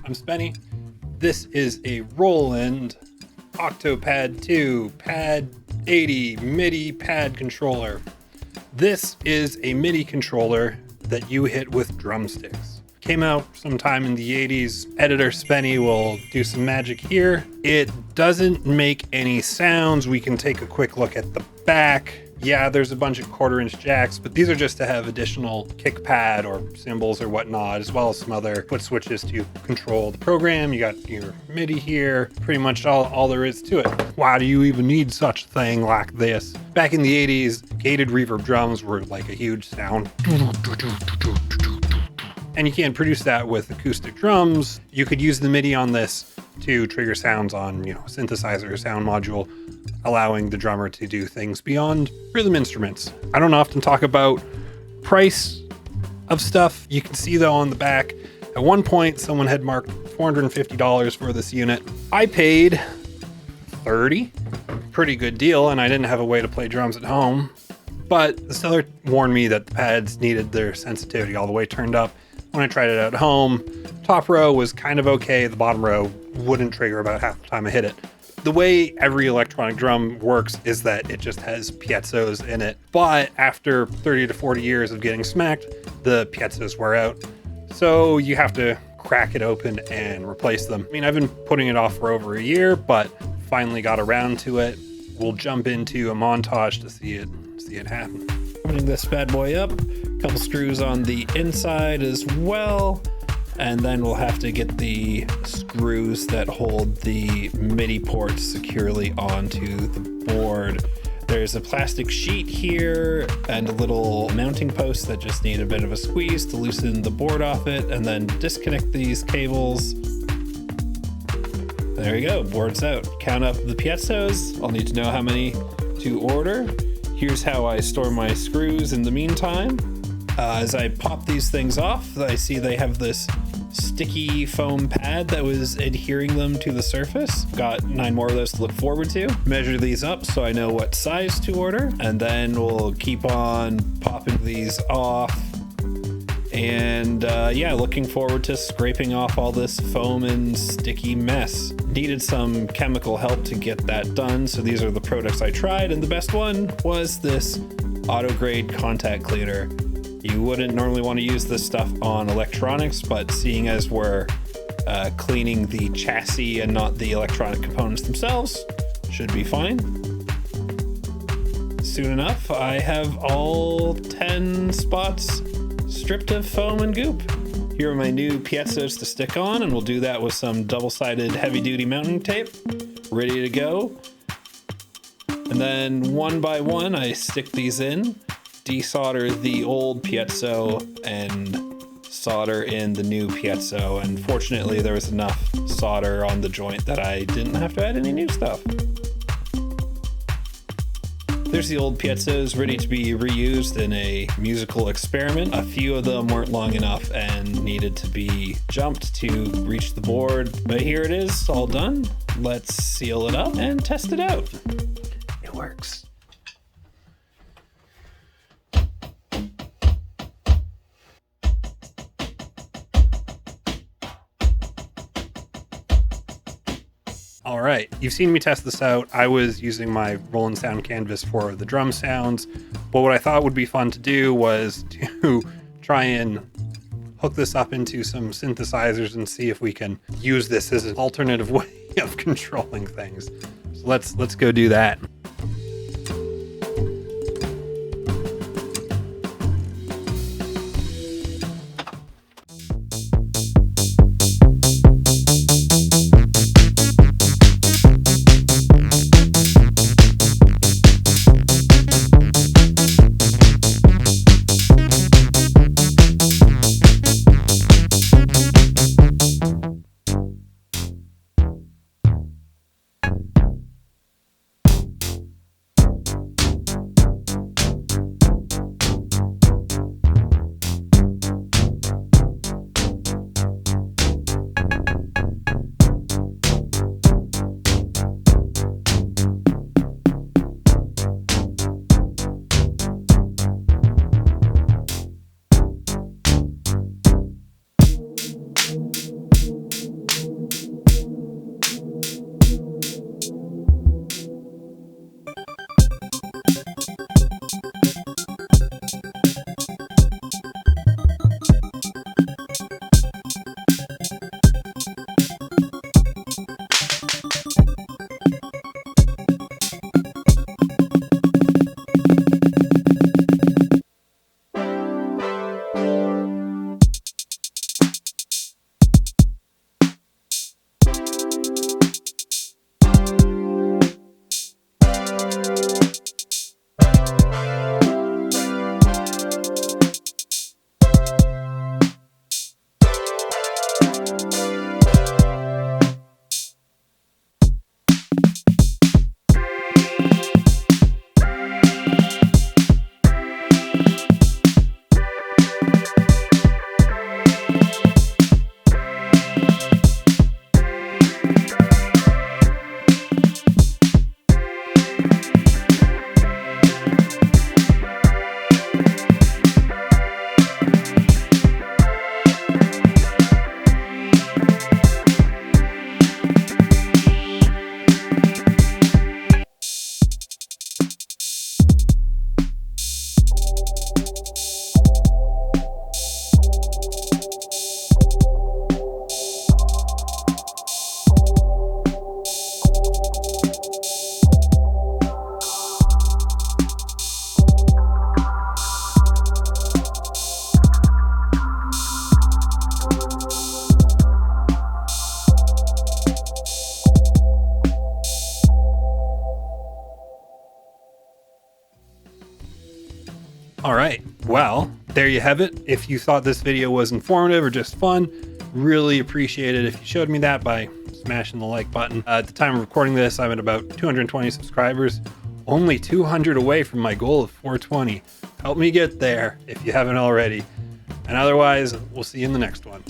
I'm Spenny. This is a Roland Octapad 2 Pad 80 MIDI pad controller. This is a MIDI controller that you hit with drumsticks. Came out sometime in the 80s. Editor Spenny will do some magic here. It doesn't make any sounds. We can take a quick look at the back. Yeah, there's a bunch of 1/4-inch jacks, but these are just to have additional kick pad or cymbals or whatnot, as well as some other foot switches to control the program. You got your MIDI here, pretty much all there is to it. Why do you even need such a thing like this? Back in the 80s, gated reverb drums were like a huge sound. And you can't produce that with acoustic drums. You could use the MIDI on this to trigger sounds on, synthesizer or sound module, allowing the drummer to do things beyond rhythm instruments. I don't often talk about price of stuff. You can see though on the back, at one point someone had marked $450 for this unit. I paid $30, pretty good deal, and I didn't have a way to play drums at home. But the seller warned me that the pads needed their sensitivity all the way turned up. When I tried it at home, top row was kind of okay. The bottom row wouldn't trigger about half the time I hit it. The way every electronic drum works is that it just has piezos in it. But after 30 to 40 years of getting smacked, the piezos wear out. So you have to crack it open and replace them. I mean, I've been putting it off for over a year, but finally got around to it. We'll jump into a montage to see it happen. Opening this bad boy up, a couple screws on the inside as well, and then we'll have to get the screws that hold the MIDI ports securely onto the board. There's a plastic sheet here and a little mounting post that just need a bit of a squeeze to loosen the board off it, and then disconnect these cables. There we go, board's out. Count up the piezos. I'll need to know how many to order. Here's how I store my screws in the meantime. As I pop these things off, I see they have this sticky foam pad that was adhering them to the surface. Got 9 more of those to look forward to. Measure these up so I know what size to order, and then we'll keep on popping these off. And looking forward to scraping off all this foam and sticky mess. Needed some chemical help to get that done, so these are the products I tried, and the best one was this auto-grade contact cleaner. You wouldn't normally want to use this stuff on electronics, but seeing as we're cleaning the chassis and not the electronic components themselves, should be fine. Soon enough, I have all 10 spots stripped of foam and goop. Here are my new piezos to stick on, and we'll do that with some double-sided heavy-duty mounting tape. Ready to go. And then one by one, I stick these in, desolder the old piezo, and solder in the new piezo. And fortunately, there was enough solder on the joint that I didn't have to add any new stuff. There's the old piezos ready to be reused in a musical experiment. A few of them weren't long enough and needed to be jumped to reach the board, but here it is, all done. Let's seal it up and test it out. It works. All right, you've seen me test this out. I was using my Roland Sound Canvas for the drum sounds, but what I thought would be fun to do was to try and hook this up into some synthesizers and see if we can use this as an alternative way of controlling things. So let's go do that. All right. Well, there you have it. If you thought this video was informative or just fun, really appreciate it if you showed me that by smashing the like button. At the time of recording this, I'm at about 220 subscribers, only 200 away from my goal of 420. Help me get there if you haven't already. And otherwise, we'll see you in the next one.